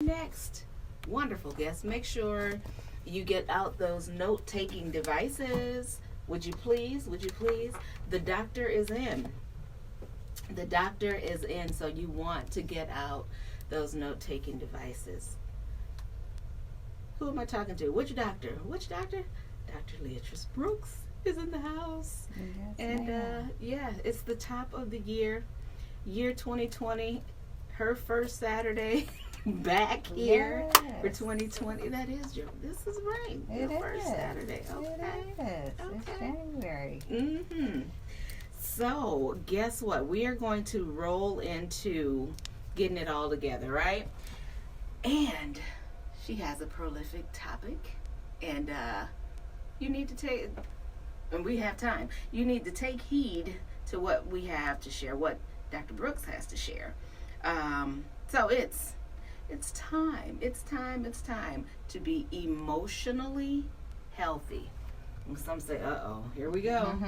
next wonderful guest. Make sure you get out those note-taking devices. Would you please? Would you please? The doctor is in. The doctor is in, so you want to get out those note-taking devices. Who am I talking to? Which doctor? Which doctor? Dr. Leatrice Brooks is in the house. Yes, and yeah, it's the top of the year 2020, her first Saturday back here for 2020. This is right. Your first Saturday. Okay. It is. It's January. So, guess what? We are going to roll into getting it all together, right? And she has a prolific topic, and you need to take, and we have time, you need to take heed to what we have to share, what Dr. Brooks has to share. So it's time to be emotionally healthy. And some say, here we go.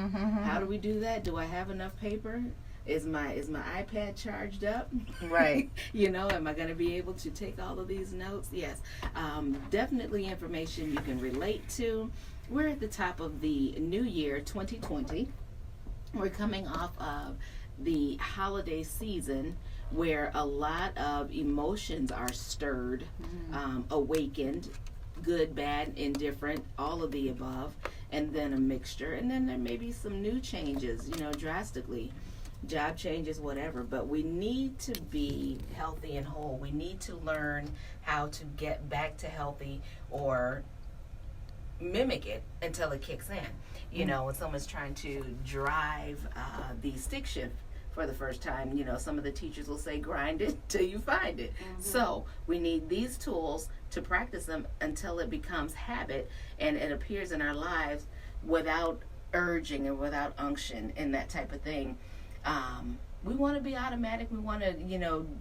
How do we do that? Do I have enough paper? Is my iPad charged up? Right. Am I going to be able to take all of these notes? Yes. Definitely information you can relate to. We're at the top of the new year, 2020. We're coming off of the holiday season where a lot of emotions are stirred, awakened, good, bad, indifferent, all of the above, and then a mixture. And then there may be some new changes, drastically. Job changes, whatever, but we need to be healthy and whole. We need to learn how to get back to healthy or mimic it until it kicks in. When someone's trying to drive the stick shift for the first time, some of the teachers will say grind it till you find it. So we need these tools to practice them until it becomes habit and it appears in our lives without urging and without unction and that type of thing. We want to be automatic. We want to,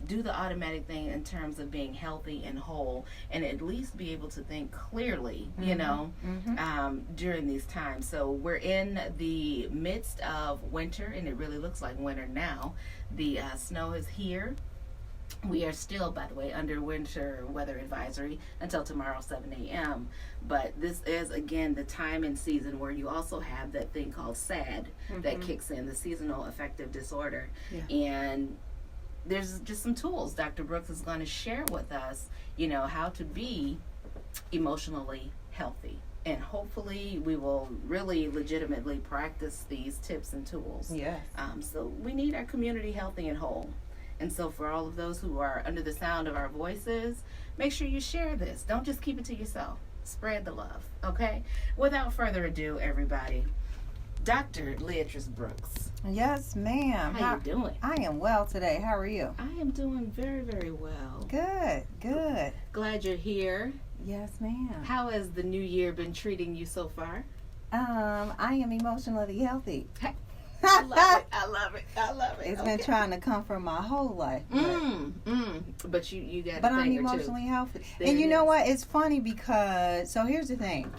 do the automatic thing in terms of being healthy and whole, and at least be able to think clearly, during these times. So we're in the midst of winter, and it really looks like winter now. The snow is here. We are still, by the way, under winter weather advisory until tomorrow, 7 a.m. But this is, again, the time and season where you also have that thing called SAD that kicks in, the seasonal affective disorder. Yeah. And there's just some tools Dr. Brooks is going to share with us, how to be emotionally healthy. And hopefully we will really legitimately practice these tips and tools. Yes. So we need our community healthy and whole. And so for all of those who are under the sound of our voices, make sure you share this. Don't just keep it to yourself. Spread the love, okay? Without further ado, everybody, Dr. Leatrice Brooks. Yes, ma'am. How you doing? I am well today. How are you? I am doing very, very well. Good. Glad you're here. Yes, ma'am. How has the new year been treating you so far? I am emotionally healthy. I love it. It's been trying to come from my whole life. But you got. But I'm emotionally healthy. And you know what? It's funny because here's the thing.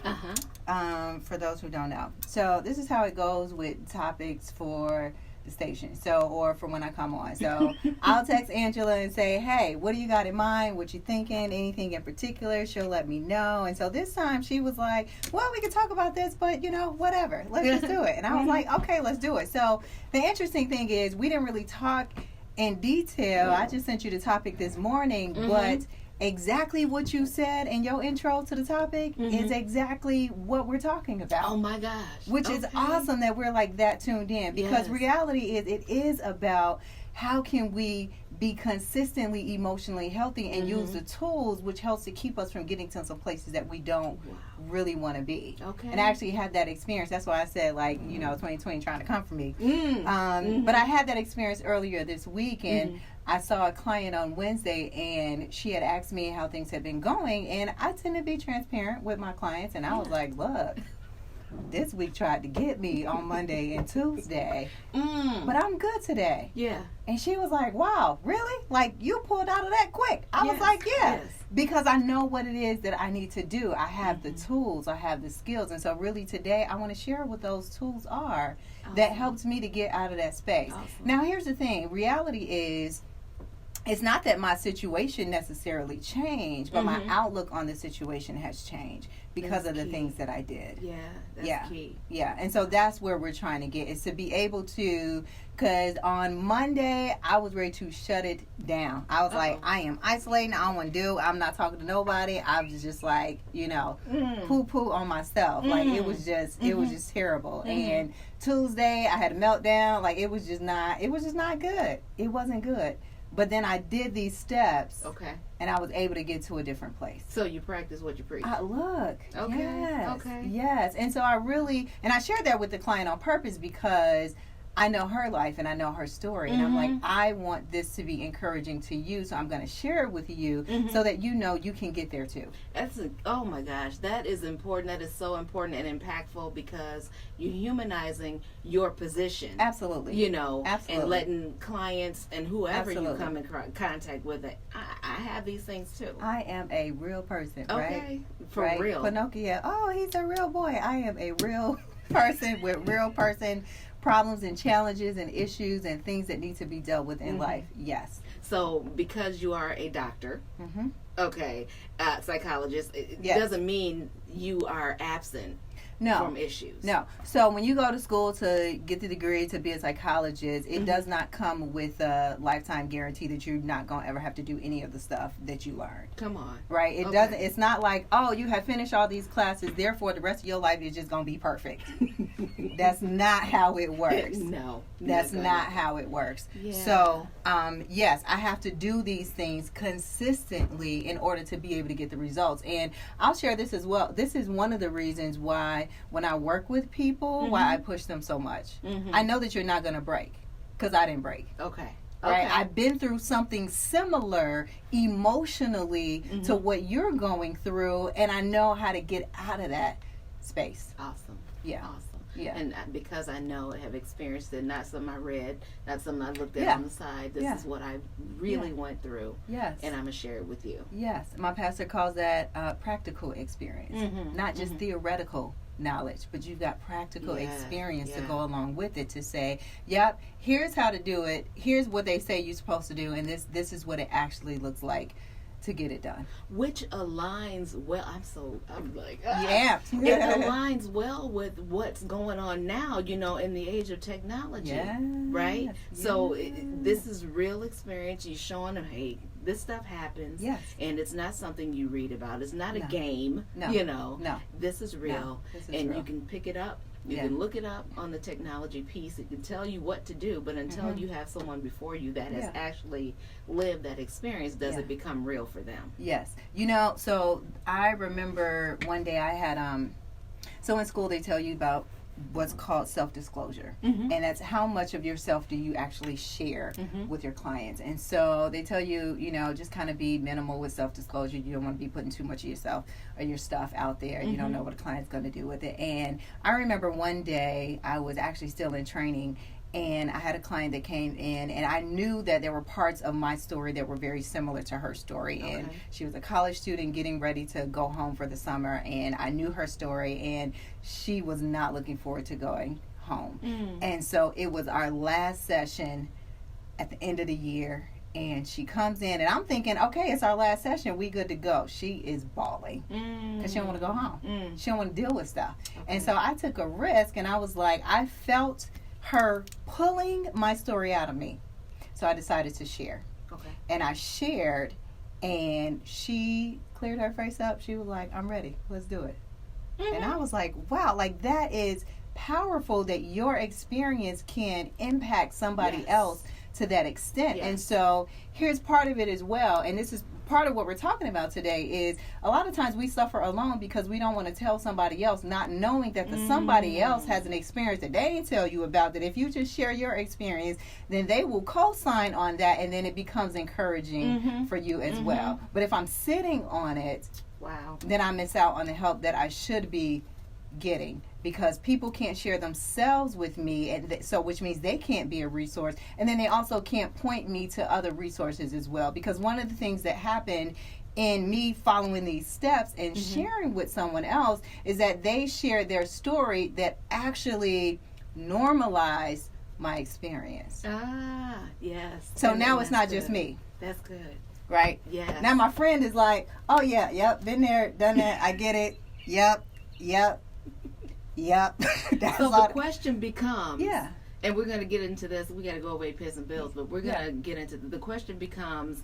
For those who don't know, so this is how it goes with topics for the station. Or for when I come on. So I'll text Angela and say, "Hey, what do you got in mind? What you thinking? Anything in particular?" She'll let me know. And so this time she was like, "Well, we can talk about this, but whatever. Let's just do it." And I was like, "Okay, let's do it." So the interesting thing is we didn't really talk in detail. I just sent you the topic this morning, but exactly what you said in your intro to the topic is exactly what we're talking about. Oh my gosh. Which is awesome that we're like that tuned in, because reality is it is about how can we be consistently emotionally healthy and use the tools which helps to keep us from getting to some places that we don't really want to be. Okay. And I actually had that experience. That's why I said 2020 trying to come for me. But I had that experience earlier this week, and I saw a client on Wednesday, and she had asked me how things had been going, and I tend to be transparent with my clients, and I was like, look, this week tried to get me on Monday and Tuesday, but I'm good today. Yeah. And she was like, wow, really? Like, you pulled out of that quick. I was like, yeah. Yes. Because I know what it is that I need to do. I have the tools. I have the skills. And so really today I want to share what those tools are that helped me to get out of that space. Awesome. Now, here's the thing. Reality is it's not that my situation necessarily changed, but my outlook on the situation has changed because of the things that I did. Yeah, that's key. Yeah, and so that's where we're trying to get, is to be able to, because on Monday, I was ready to shut it down. I was like, I am isolating. I don't want to do. I'm not talking to nobody. I was just like, poo-poo on myself. Like, it was just terrible. And Tuesday, I had a meltdown. Like, it was just not good. It wasn't good. But then I did these steps. Okay. And I was able to get to a different place. So you practice what you preach. Look. Okay. Yes. Okay. Yes. And so I shared that with the client on purpose because I know her life and I know her story. And I'm like, I want this to be encouraging to you. So I'm going to share it with you so that you can get there too. Oh my gosh, that is important. That is so important and impactful because you're humanizing your position. Absolutely. Absolutely. And letting clients and whoever you come in contact with it. I have these things too. I am a real person, right? Okay. For real. Pinocchio, he's a real boy. I am a real person with real person problems and challenges and issues and things that need to be dealt with in life. Yes. So because you are a doctor, psychologist, it doesn't mean you are absent from issues. No. So when you go to school to get the degree to be a psychologist, it does not come with a lifetime guarantee that you're not going to ever have to do any of the stuff that you learned. Come on. Right? It doesn't. It's not like, you have finished all these classes, therefore the rest of your life is just going to be perfect. That's not how it works. No. That's not how it works. Yeah. So, yes, I have to do these things consistently in order to be able to get the results. And I'll share this as well. This is one of the reasons why when I work with people, why I push them so much. I know that you're not going to break because I didn't break. Okay. Right? I've been through something similar emotionally to what you're going through, and I know how to get out of that space. Awesome. Yeah. Awesome. Yeah. And because I know, have experienced it, not something I read, not something I looked at on the side. This is what I really went through. Yes. And I'm going to share it with you. Yes. My pastor calls that practical experience, not just theoretical knowledge, but you've got practical experience to go along with it to say, yep, here's how to do it. Here's what they say you're supposed to do. And this is what it actually looks like to get it done. Which aligns well. I'm like, yeah. It aligns well with what's going on now, in the age of technology. Right? Yes. So this is real experience. You're showing them, hey, this stuff happens. Yes. And it's not something you read about. It's not a game. No. No. This is real. No. This is and real. You can pick it up. You can look it up on the technology piece. It can tell you what to do, but until you have someone before you that has actually lived that experience, does it become real for them? Yes. So I remember one day I had, so in school they tell you about what's called self-disclosure, and that's how much of yourself do you actually share with your clients. And so they tell you, just kind of be minimal with self-disclosure. You don't want to be putting too much of yourself or your stuff out there. You don't know what a client's going to do with it. And I remember one day I was actually still in training, and I had a client that came in, and I knew that there were parts of my story that were very similar to her story. And she was a college student getting ready to go home for the summer, and I knew her story, and she was not looking forward to going home. And so it was our last session at the end of the year, and she comes in, and I'm thinking, okay, it's our last session, we good to go. She is bawling because she don't want to go home. She don't want to deal with stuff. And so I took a risk, and I was like, I felt her pulling my story out of me. So I decided to share. Okay. And I shared, and she cleared her face up. She was like, I'm ready. Let's do it. And I was like, wow, like that is powerful that your experience can impact somebody else to that extent. And so here's part of it as well. And this is part of what we're talking about today is a lot of times we suffer alone because we don't want to tell somebody else, not knowing that the somebody else has an experience that they didn't tell you about, that if you just share your experience, then they will co-sign on that, and then it becomes encouraging for you as well. But if I'm sitting on it, then I miss out on the help that I should be getting, because people can't share themselves with me, and so which means they can't be a resource, and then they also can't point me to other resources as well. Because one of the things that happened in me following these steps and sharing with someone else is that they shared their story that actually normalized my experience. Yes. So now it's not just me. That's good. Right? Yeah. Now my friend is like, oh yeah, yep, been there, done that, I get it. Yep. That's So all. the question becomes, Yeah. and we're going to get into this, we got to go away pay some bills, but we're going to get into the question becomes,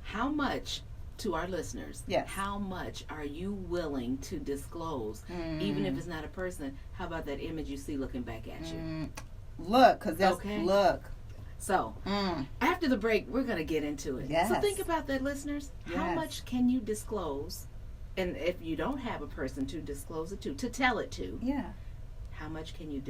how much, to our listeners, yes, how much are you willing to disclose, even if it's not a person? How about that image you see looking back at you? Look, because that's, okay. Look. So, after the break, we're going to get into it. Yes. So think about that, listeners. Yes. How much can you disclose? And if you don't have a person to disclose it to tell it to, yeah, how much can you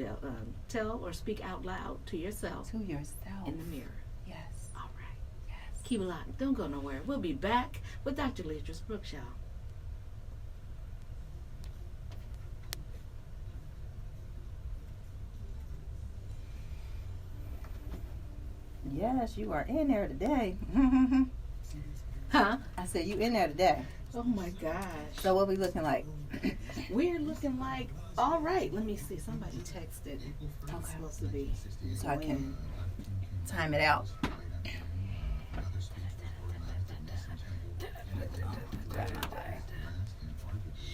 tell or speak out loud to yourself? To yourself. In the mirror. Yes. All right. Yes. Keep it locked. Don't go nowhere. We'll be back with Dr. Leatrice Brooks, y'all. Yes, you are in there today. Huh? I said you in there today. Oh my gosh. So what we looking like? We're looking like, all right. Let me see. Somebody texted. I'm supposed to be. So I can time it out.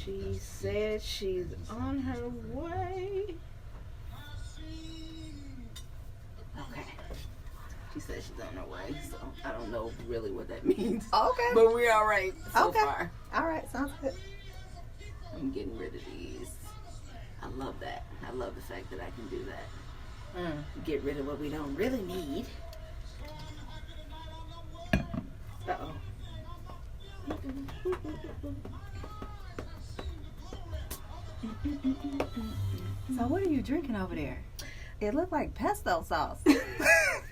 She said she's on her way. Okay. She said she's on her way, so I don't know really what that means. Okay. But we're all right so Okay. far. All right, sounds good. I'm getting rid of these. I love that. I love the fact that I can do that. Get rid of what we don't really need. Uh-oh. So what are you drinking over there? It looked like pesto sauce.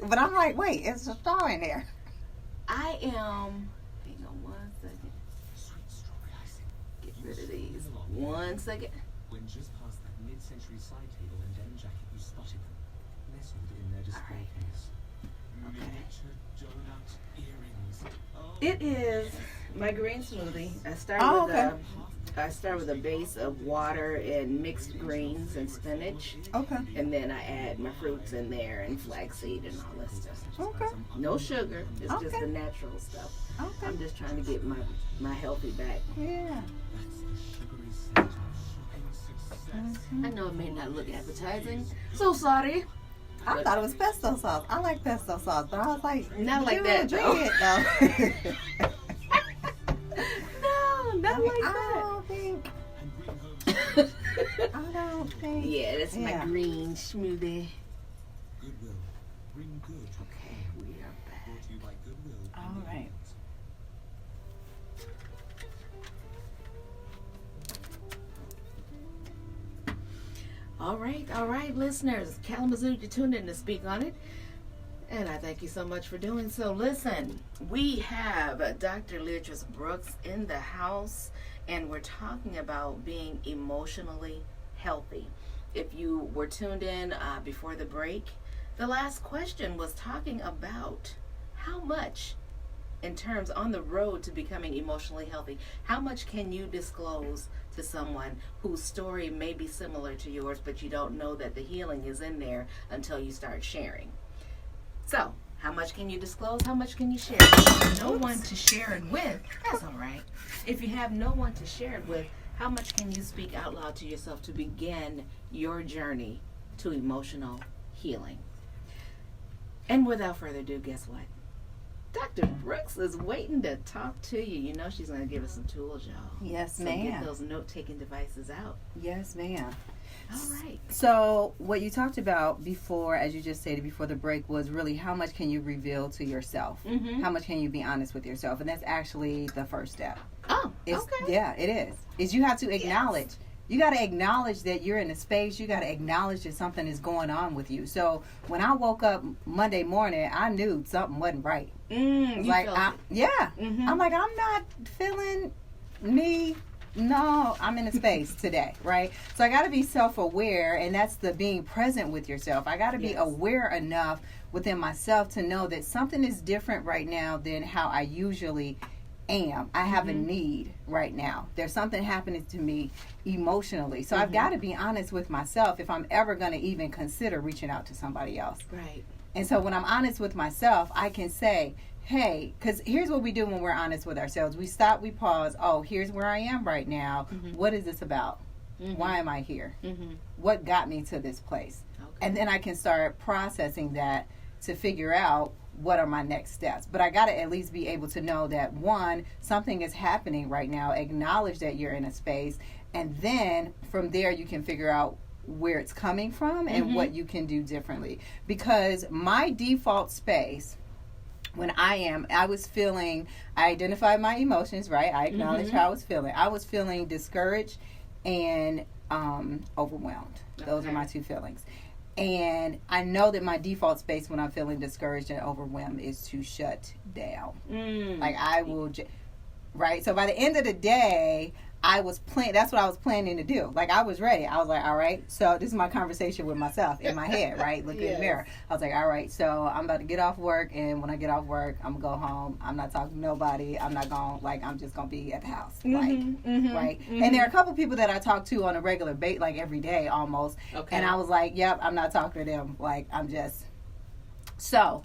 But I'm like, wait, it's a star in there. I am, hang on 1 second. Get rid of these. 1 second. When just past that mid-century side table and denim jacket, you spotted them, nestled in their display case. Miniature donut earrings. Oh. It is my green smoothie. I start with a base of water and mixed greens and spinach. Okay. And then I add my fruits in there and flaxseed and all that stuff. Okay. No sugar. It's just Okay. the natural stuff. Okay. I'm just trying to get my healthy back. Yeah. That's the sugary center of shopping success. I know it may not look appetizing. So sorry. I thought it was pesto sauce. I like pesto sauce, but I was like, Not like you that, drink though. it, though. No, not like I that. don't think. I don't think. Yeah, that's my Yeah. green smoothie. Goodwill. Bring good. Okay, we are back. Brought to you by Goodwill. All right. All right, listeners. Kalamazoo, you tuned in to speak on it. And I thank you so much for doing so. Listen, we have Dr. Leatrice Brooks in the house, and we're talking about being emotionally healthy. If you were tuned in before the break, the last question was talking about how much, in terms on the road to becoming emotionally healthy, how much can you disclose to someone whose story may be similar to yours, but you don't know that the healing is in there until you start sharing. So, how much can you disclose? How much can you share? If you have no one to share it with, that's all right. If you have no one to share it with, how much can you speak out loud to yourself to begin your journey to emotional healing? And without further ado, guess what? Dr. Brooks is waiting to talk to you. You know she's going to give us some tools, y'all. Yes, So ma'am. get those note-taking devices out. Yes, ma'am. All right. So what you talked about before, as you just stated before the break, was really how much can you reveal to yourself? Mm-hmm. How much can you be honest with yourself? And that's actually the first step. Oh, It's, okay. Yeah, it is. Is you have to acknowledge. You got to acknowledge that you're in a space. You got to acknowledge that something is going on with you. So when I woke up Monday morning, I knew something wasn't right. You Like, felt it. yeah. Mhm. I'm like, I'm not feeling me. No, I'm in a space today, right? So I got to be self-aware, and that's the being present with yourself. I got to be Yes. aware enough within myself to know that something is different right now than how I usually am. I have a need right now. There's something happening to me emotionally. So I've got to be honest with myself if I'm ever going to even consider reaching out to somebody else. Right. And so when I'm honest with myself, I can say, hey, because here's what we do when we're honest with ourselves. We stop, we pause. Oh, here's where I am right now. What is this about? Why am I here? What got me to this place? Okay. And then I can start processing that to figure out what are my next steps. But I got to at least be able to know that, one, something is happening right now. Acknowledge that you're in a space. And then from there, you can figure out where it's coming from and what you can do differently. Because my default space, when I identified my emotions, right? I acknowledged how I was feeling. I was feeling discouraged and overwhelmed. Those are my two feelings. And I know that my default space when I'm feeling discouraged and overwhelmed is to shut down. Like I will, right? So by the end of the day, that's what I was planning to do. Like I was ready. I was like, all right, so this is my conversation with myself in my head, right? Look in the mirror. I was like, all right, so I'm about to get off work, and when I get off work, I'm gonna go home. I'm not talking to nobody. I'm not going, like, I'm just gonna be at the house. Right? And there are a couple people that I talk to on a regular basis, like every day almost. Okay. And I was like, yep, I'm not talking to them. Like I'm just so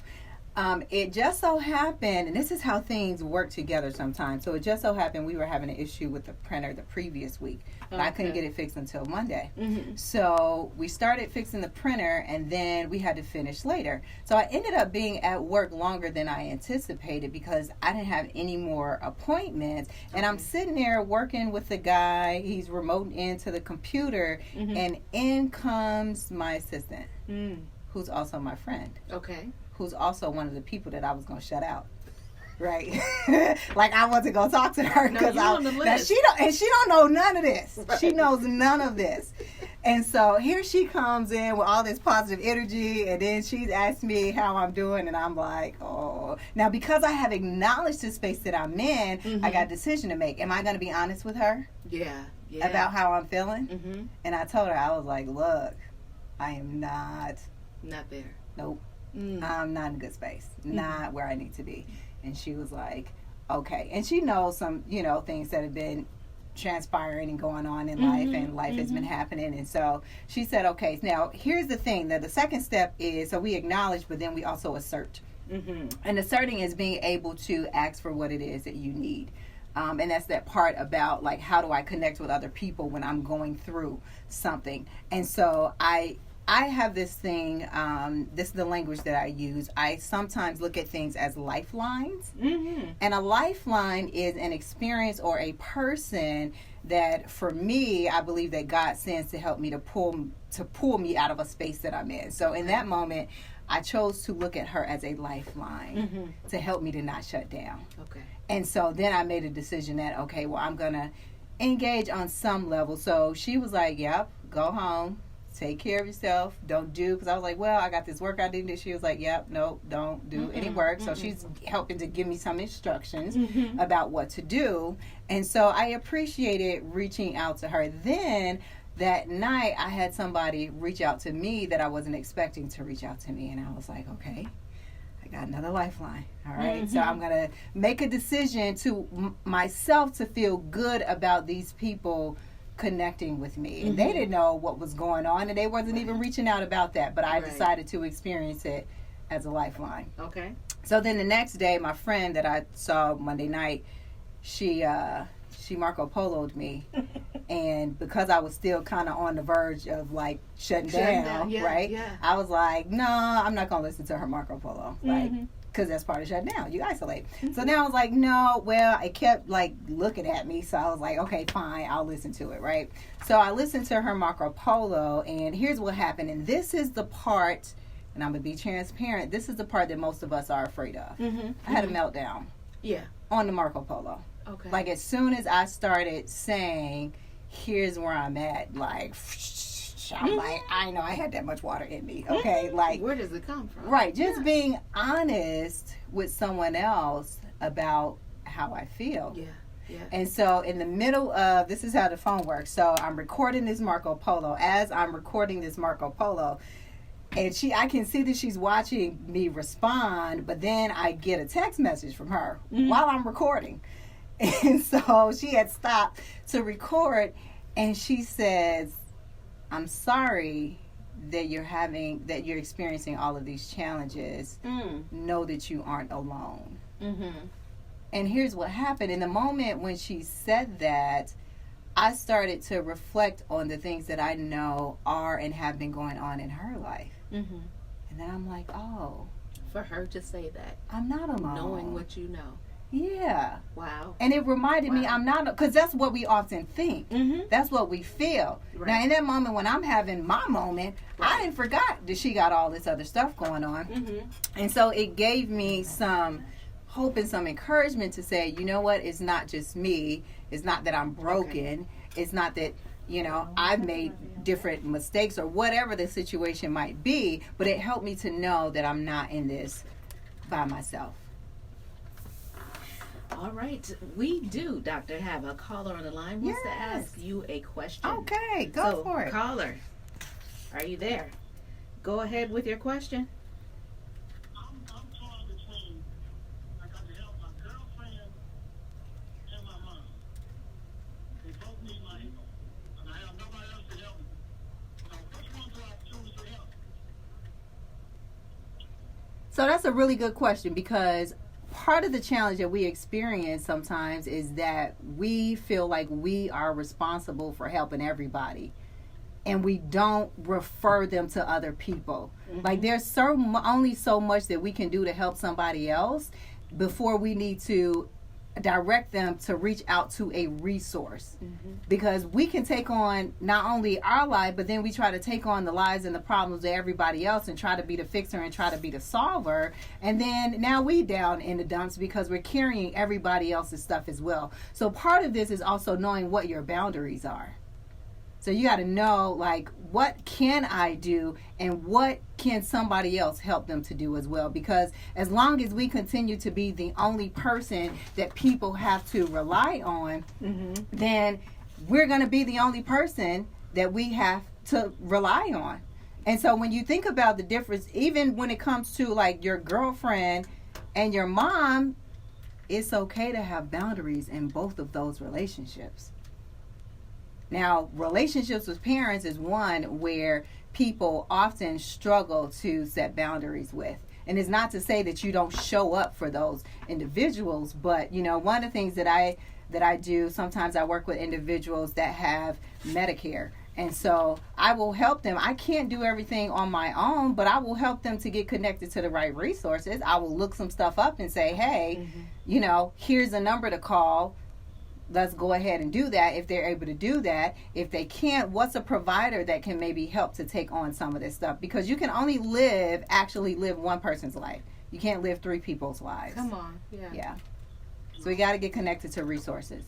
it just so happened, and this is how things work together sometimes. So it just so happened we were having an issue with the printer the previous week, but I couldn't get it fixed until Monday. So we started fixing the printer, and then we had to finish later. So I ended up being at work longer than I anticipated because I didn't have any more appointments. And I'm sitting there working with the guy. He's remoting into the computer, and in comes my assistant, who's also my friend. Okay. Who's also one of the people that I was going to shut out. Right? Like I wasn't going to talk to her because she don't know none of this. Right. She knows none of this. And so here she comes in with all this positive energy, and then she's asked me how I'm doing, and I'm like, oh. Now because I have acknowledged the space that I'm in, I got a decision to make. Am I going to be honest with her? Yeah. About how I'm feeling? And I told her, I was like, look, I am not there. Nope. I'm not in a good space. Not where I need to be. And she was like, okay. And she knows some, things that have been transpiring and going on in life, and life has been happening. And so she said, okay, now here's the thing. That the second step is, so we acknowledge, but then we also assert. And asserting is being able to ask for what it is that you need. And that's that part about, like, how do I connect with other people when I'm going through something? And so I have this thing, this is the language that I use. I sometimes look at things as lifelines. And a lifeline is an experience or a person that, for me, I believe that God sends to help me to pull me out of a space that I'm in. So in that moment, I chose to look at her as a lifeline to help me to not shut down. Okay. And so then I made a decision that, okay, well, I'm going to engage on some level. So she was like, yep, go home. Take care of yourself. Don't do, because I was like, well, I got this work I did. She was like, yep, nope, don't do any work. So she's helping to give me some instructions about what to do. And so I appreciated reaching out to her. Then that night I had somebody reach out to me that I wasn't expecting to reach out to me. And I was like, okay, I got another lifeline. All right. So I'm going to make a decision to myself to feel good about these people connecting with me. And they didn't know what was going on, and they wasn't even reaching out about that, but I decided to experience it as a lifeline. Okay. So then the next day, my friend that I saw Monday night, she Marco Polo'd me. And because I was still kind of on the verge of, like, shutting down, right? Yeah. I was like, no, I'm not going to listen to her Marco Polo. Like, because that's part of shutting down. You isolate. So now I was like, no, well, it kept, like, looking at me. So I was like, okay, fine, I'll listen to it, right? So I listened to her Marco Polo, and here's what happened. And this is the part, and I'm going to be transparent, this is the part that most of us are afraid of. I had a meltdown. Yeah. On the Marco Polo. Okay. Like, as soon as I started saying, here's where I'm at, like, I'm like, I know I had that much water in me. Okay, like, where does it come from? Right, just being honest with someone else about how I feel. Yeah. Yeah. And so in the middle of, this is how the phone works. So I'm recording this Marco Polo. As I'm recording this Marco Polo, and I can see that she's watching me respond, but then I get a text message from her while I'm recording. And so she had stopped to record, and she says, I'm sorry that you're experiencing all of these challenges. Know that you aren't alone. And here's what happened. In the moment when she said that, I started to reflect on the things that I know are and have been going on in her life. And then I'm like, oh. For her to say that. I'm not alone. Knowing what you know. Yeah. Wow. And it reminded me, I'm not, because that's what we often think. That's what we feel. Right. Now, in that moment when I'm having my moment, I didn't forgot that she got all this other stuff going on. And so it gave me some hope and some encouragement to say, you know what, it's not just me. It's not that I'm broken. It's not that, you know, I've made different mistakes or whatever the situation might be, but it helped me to know that I'm not in this by myself. All right. We do, Doctor, have a caller on the line. Wants to ask you a question. Okay, go for it. Caller, are you there? Go ahead with your question. I'm torn between, I got to help my girlfriend and my mom. They both need my help, and I have nobody else to help me. So which one do I choose to help? So that's a really good question, because part of the challenge that we experience sometimes is that we feel like we are responsible for helping everybody, and we don't refer them to other people. Like there's only so much that we can do to help somebody else before we need to direct them to reach out to a resource, because we can take on not only our life, but then we try to take on the lives and the problems of everybody else and try to be the fixer and try to be the solver, and then now we down in the dumps because we're carrying everybody else's stuff as well. So part of this is also knowing what your boundaries are. So you got to know, like, what can I do and what can somebody else help them to do as well? Because as long as we continue to be the only person that people have to rely on, then we're going to be the only person that we have to rely on. And so when you think about the difference, even when it comes to like your girlfriend and your mom, it's okay to have boundaries in both of those relationships. Now, relationships with parents is one where people often struggle to set boundaries with. And it's not to say that you don't show up for those individuals, but, you know, one of the things that I do, sometimes I work with individuals that have Medicare. And so I will help them. I can't do everything on my own, but I will help them to get connected to the right resources. I will look some stuff up and say, hey, you know, here's a number to call. Let's go ahead and do that if they're able to do that. If they can't, what's a provider that can maybe help to take on some of this stuff? Because you can only actually live one person's life. You can't live three people's lives. Come on. Yeah. So we got to get connected to resources.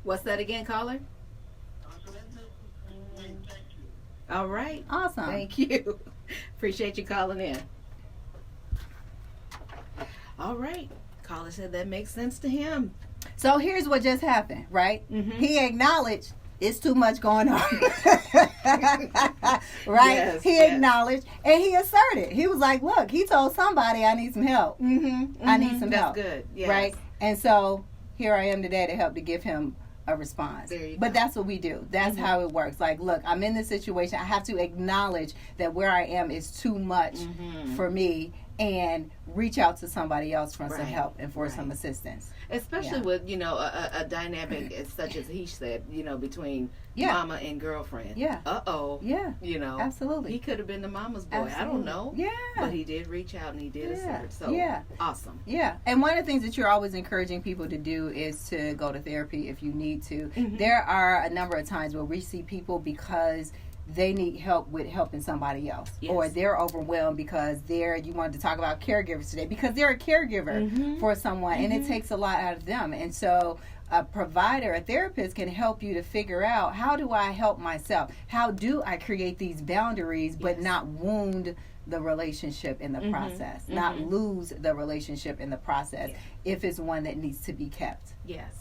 What's that again, caller? All right. Awesome. Thank you. Appreciate you calling in. All right. Caller said that makes sense to him. So here's what just happened, right? He acknowledged it's too much going on. Right? Yes, He acknowledged and he asserted. He was like, look, he told somebody I need some help. I need some help. That's good. Yes. Right? And so here I am today to help to give him a response. But that's what we do. That's how it works. Like, look, I'm in this situation. I have to acknowledge that where I am is too much for me, and reach out to somebody else for some help and for some assistance. Especially with, you know, a dynamic such as he said, you know, between mama and girlfriend. Yeah. You know. Absolutely. He could have been the mama's boy. Absolutely. I don't know. Yeah. But he did reach out and he did assert. So, awesome. Yeah. And one of the things that you're always encouraging people to do is to go to therapy if you need to. There are a number of times where we see people because they need help with helping somebody else, or they're overwhelmed because you wanted to talk about caregivers today, because they're a caregiver for someone, and it takes a lot out of them. And so a provider, a therapist can help you to figure out, how do I help myself? How do I create these boundaries but not wound the relationship in the process, not lose the relationship in the process if it's one that needs to be kept? Yes.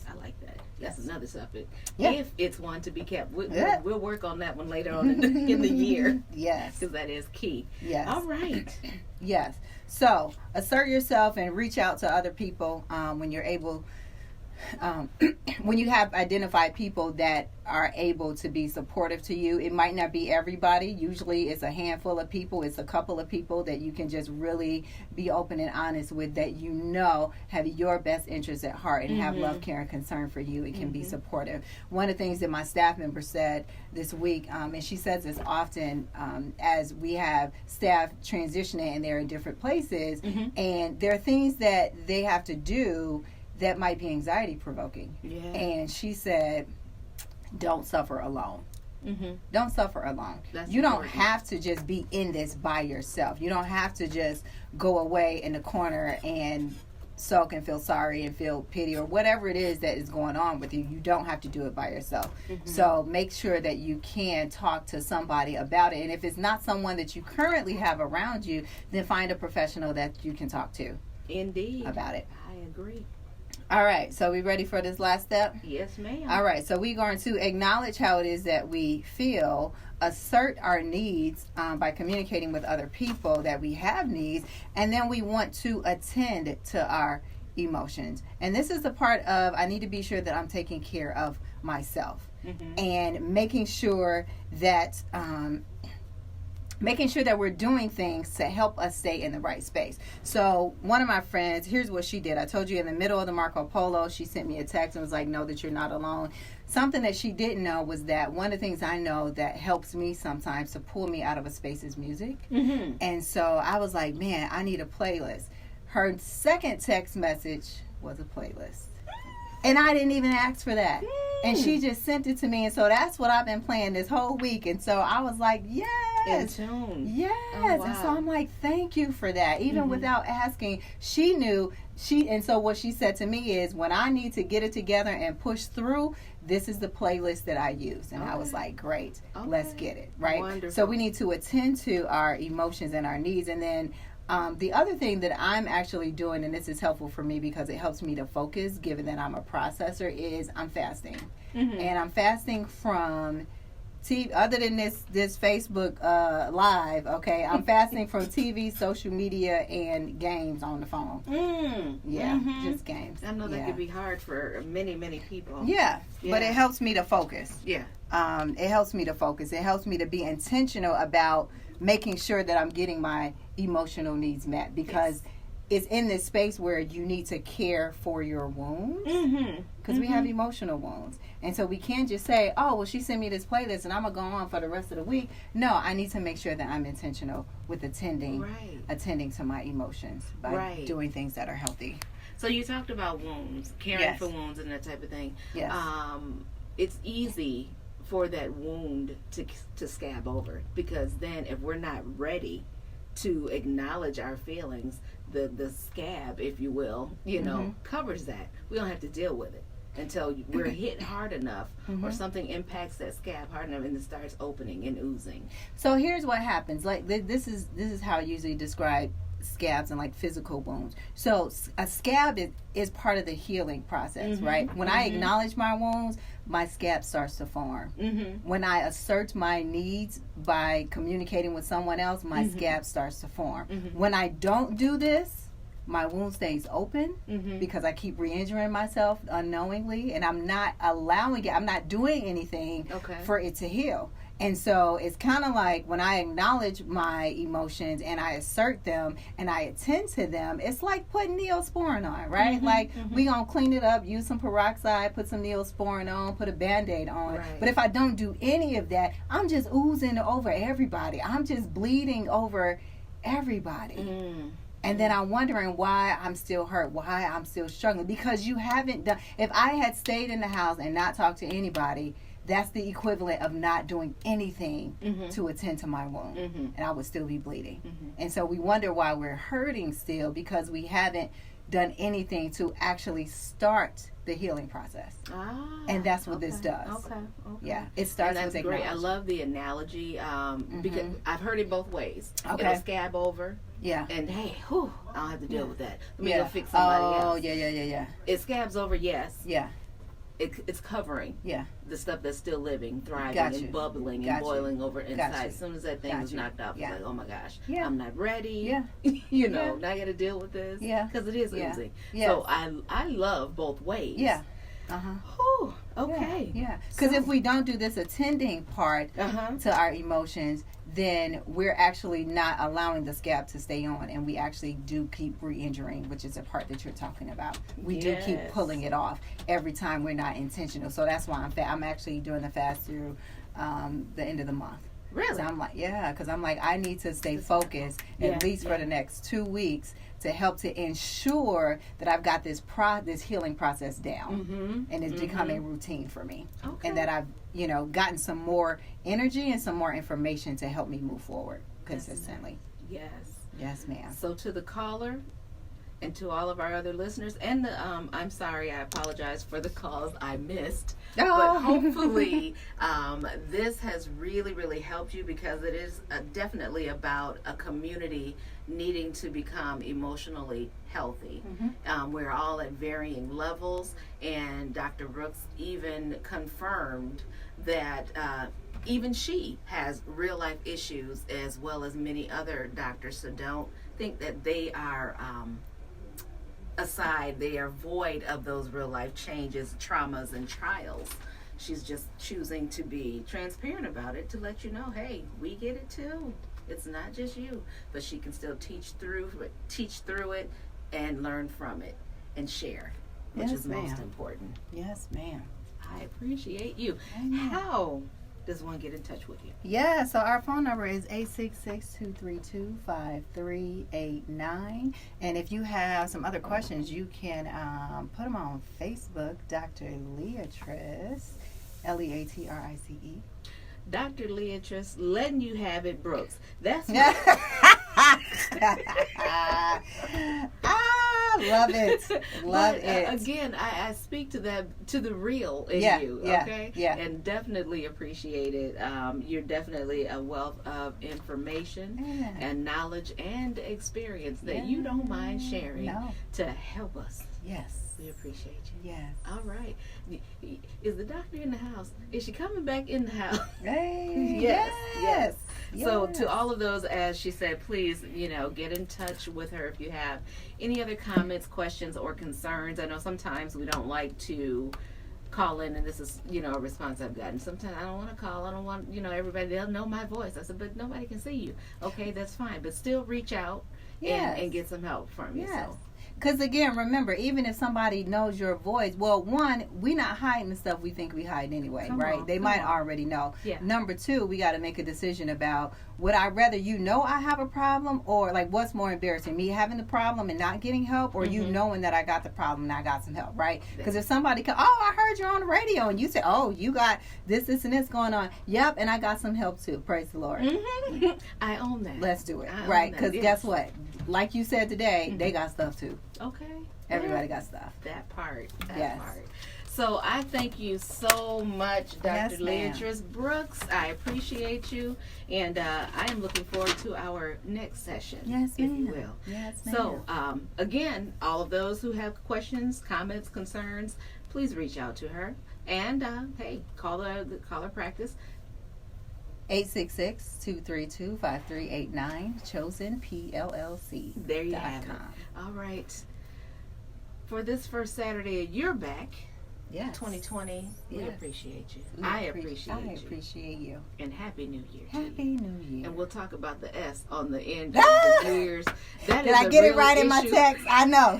I like that. That's another subject. If it's one to be kept, we'll work on that one later on in the year. Yes. Because that is key. Yes. All right. Yes. So assert yourself and reach out to other people when you're able when you have identified people that are able to be supportive to you, it might not be everybody. Usually it's a handful of people, it's a couple of people that you can just really be open and honest with, that you know have your best interests at heart and have love, care, and concern for you and can be supportive. One of the things that my staff member said this week, and she says this often as we have staff transitioning and they're in different places, and there are things that they have to do that might be anxiety provoking. Yeah. And she said, don't suffer alone. Don't suffer alone. That's you don't important. have to just be in this by yourself. You don't have to just go away in the corner and sulk and feel sorry and feel pity or whatever it is that is going on with you. You don't have to do it by yourself. So make sure that you can talk to somebody about it. And if it's not someone that you currently have around you, then find a professional that you can talk to. Indeed. About it. I agree. All right, so we ready for this last step? Yes, ma'am. All right, so we're going to acknowledge how it is that we feel, assert our needs by communicating with other people that we have needs, and then we want to attend to our emotions. And this is the part of, I need to be sure that I'm taking care of myself and making sure that we're doing things to help us stay in the right space. So one of my friends, here's what she did. I told you in the middle of the Marco Polo, she sent me a text and was like, know that you're not alone. Something that she didn't know was that one of the things I know that helps me sometimes to pull me out of a space is music. And so I was like, man, I need a playlist. Her second text message was a playlist. And I didn't even ask for that. And she just sent it to me. And so that's what I've been playing this whole week. And so I was like, yes. In tune. Yes. Oh, wow. And so I'm like, thank you for that. Even without asking, she knew. And so what she said to me is, when I need to get it together and push through, this is the playlist that I use. And I was like, great, let's get it. Right. Wonderful. So we need to attend to our emotions and our needs. And then the other thing that I'm actually doing, and this is helpful for me because it helps me to focus, given that I'm a processor, is I'm fasting. And I'm fasting from TV, other than this Facebook live, okay? I'm fasting from TV, social media, and games on the phone. Yeah, just games. I know that could be hard for many, many people. Yeah, but it helps me to focus. Yeah. It helps me to focus. It helps me to be intentional about making sure that I'm getting my emotional needs met, because it's in this space where you need to care for your wounds, because we have emotional wounds. And so we can't just say, oh, well, she sent me this playlist and I'm going to go on for the rest of the week. No, I need to make sure that I'm intentional with attending to my emotions by doing things that are healthy. So you talked about wounds, caring for wounds and that type of thing. Yes. It's easy for that wound to scab over, because then if we're not ready to acknowledge our feelings, the scab, if you will, covers that. We don't have to deal with it until we're hit hard enough or something impacts that scab hard enough and it starts opening and oozing. So here's what happens. Like this is how I usually describe scabs and like physical wounds. So a scab is part of the healing process, right? When I acknowledge my wounds, my scab starts to form. When I assert my needs by communicating with someone else, my scab starts to form. When I don't do this, my wound stays open because I keep re-injuring myself unknowingly, and I'm not allowing it. I'm not doing anything for it to heal. And so it's kind of like when I acknowledge my emotions and I assert them and I attend to them, it's like putting Neosporin on, right? Like we gonna clean it up, use some peroxide, put some Neosporin on, put a Band-Aid on. But if I don't do any of that, I'm just oozing over everybody. I'm just bleeding over everybody. And then I'm wondering why I'm still hurt, why I'm still struggling. Because you haven't done, if I had stayed in the house and not talked to anybody, that's the equivalent of not doing anything to attend to my wound. And I would still be bleeding. And so we wonder why we're hurting still, because we haven't done anything to actually start the healing process. And that's what this does. Yeah, it starts and that's with great. acknowledge. I love the analogy because I've heard it both ways. It'll scab over. Yeah. And hey, whew, I don't have to deal with that. Let me go fix somebody else. Oh, yeah. It scabs over, yes. Yeah. it's covering Yeah. the stuff that's still living, thriving, Got you. and bubbling Got and you. boiling over Got inside. you. As soon as that thing Got was you. knocked off, Yeah. it's like, oh my gosh, Yeah. I'm not ready. Yeah. You know, Yeah. now I got to deal with this. Yeah. Because it is Yeah. oozing. Yes. So I love both ways. Yeah. Uh-huh. Whew, okay. Yeah. Because if we don't do this attending part Uh-huh. to our emotions, then we're actually not allowing the scab to stay on, and we actually do keep re-injuring, which is the part that you're talking about. We do keep Yes. pulling it off every time we're not intentional. So that's why I'm actually doing the fast through the end of the month. Really? So I'm like, because I'm like, I need to stay focused Yeah, at least for the next 2 weeks to help to ensure that I've got this healing process down, Mm-hmm. and it's becoming routine for me, Okay. and that I've gotten some more energy and some more information to help me move forward That's consistently. Yes. Yes, ma'am. So to the caller and to all of our other listeners and the I'm sorry, I apologize for the calls I missed. But Oh. hopefully this has really helped you, because it is definitely about a community needing to become emotionally healthy. We're all at varying levels, and Dr. Brooks even confirmed that even she has real life issues, as well as many other doctors. So don't think that they are aside, they are void of those real life changes, traumas, and trials. She's just choosing to be transparent about it, to let you know, hey, we get it too. It's not just you, but she can still teach through it and learn from it and share, which Yes, is most ma'am. important. Yes, ma'am. I appreciate you. Amen. How does one get in touch with you? Yeah, so our phone number is 866-232-5389. And if you have some other questions, you can put them on Facebook, Dr. Leatrice, Leatrice. Dr. Leatrice, letting you have it, Brooks. That's Love it. Love But, it. Again, I speak to the real in Yeah, you, yeah, okay? yeah. And definitely appreciate it. You're definitely a wealth of information Yeah. and knowledge and experience that you don't mind sharing No. to help us. Yes. We appreciate you. Yes. All right. Is the doctor in the house? Is she coming back in the house? Hey, Yes, yes. So Yes. to all of those, as she said, please, get in touch with her if you have any other comments, questions, or concerns. I know sometimes we don't like to call in, and this is, a response I've gotten. Sometimes I don't want to call. I don't want, everybody, they'll know my voice. I said, but nobody can see you. Okay, that's fine. But still reach out Yes. and get some help from you. Yes. So. Because again, remember, even if somebody knows your voice, well, one, we not hiding the stuff we think we hide anyway, Come right? on, They come might on. already know. Yeah. Number two, we got to make a decision about, would I rather you know I have a problem, or like what's more embarrassing, me having the problem and not getting help, or you knowing that I got the problem and I got some help, right? Because if somebody I heard you on the radio, and you say, oh, you got this and this going on. Yep, and I got some help too. Praise the Lord. I own that. Let's do it, I own right? that, Because yes. guess what? Like you said today, they got stuff too. Okay. Everybody got stuff. That part. Yes. So I thank you so much, Dr. Yes, ma'am. Leatrice Brooks. I appreciate you, and I am looking forward to our next session. Yes, if ma'am. you will. Yes, ma'am. So again, all of those who have questions, comments, concerns, please reach out to her, and hey, call her practice. 866-232-5389, chosen PLLC. There you have it. All right. For this first Saturday, you're back. Yes. 2020. We Yes. appreciate you. I appreciate you. I appreciate you. And Happy New Year to Happy you. New Year. And we'll talk about the S on the end of Ah! the years. That Did is I a get it real right in my issue. text? I know.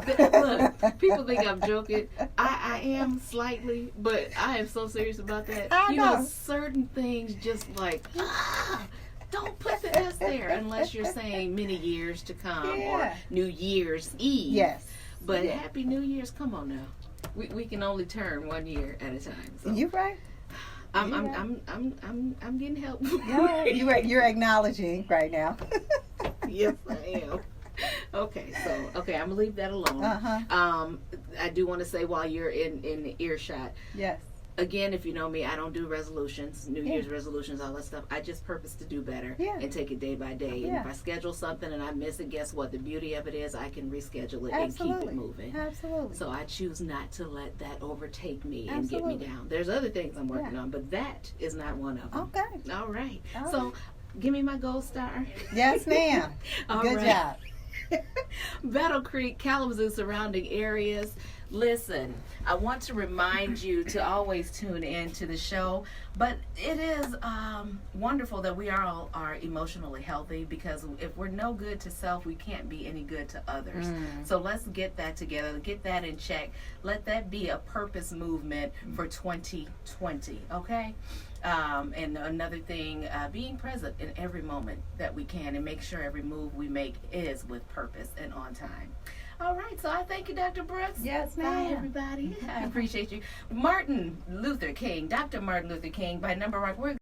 Look, people think I'm joking. I am slightly, but I am so serious about that. I know. Certain things just like, don't put the S there unless you're saying many years to come or Yeah. New Year's Eve. Yes. But Yeah. Happy New Year's, come on now. We can only turn 1 year at a time. So You right? I'm getting help. Yeah, you're acknowledging right now. Yes, I am. Okay, I'm gonna leave that alone. Uh-huh. I do want to say, while you're in earshot, Yes. again, if you know me, I don't do resolutions, New Year's resolutions, all that stuff. I just purpose to do better and take it day by day. And if I schedule something and I miss it, guess what? The beauty of it is I can reschedule it and keep it moving. Absolutely. So I choose not to let that overtake me and get me down. There's other things I'm working on, but that is not one of them. Okay. All right. So give me my gold star. Yes, ma'am. Good job. Battle Creek, Kalamazoo surrounding areas. Listen, I want to remind you to always tune in to the show, but it is wonderful that we all are emotionally healthy, because if we're no good to self, we can't be any good to others. So let's get that together, get that in check. Let that be a purpose movement for 2020, okay? And another thing, being present in every moment that we can, and make sure every move we make is with purpose and on time. All right, so I thank you, Dr. Brooks. Yes, ma'am. Bye, everybody. I appreciate you. Martin Luther King, Dr. Martin Luther King, by number right. We're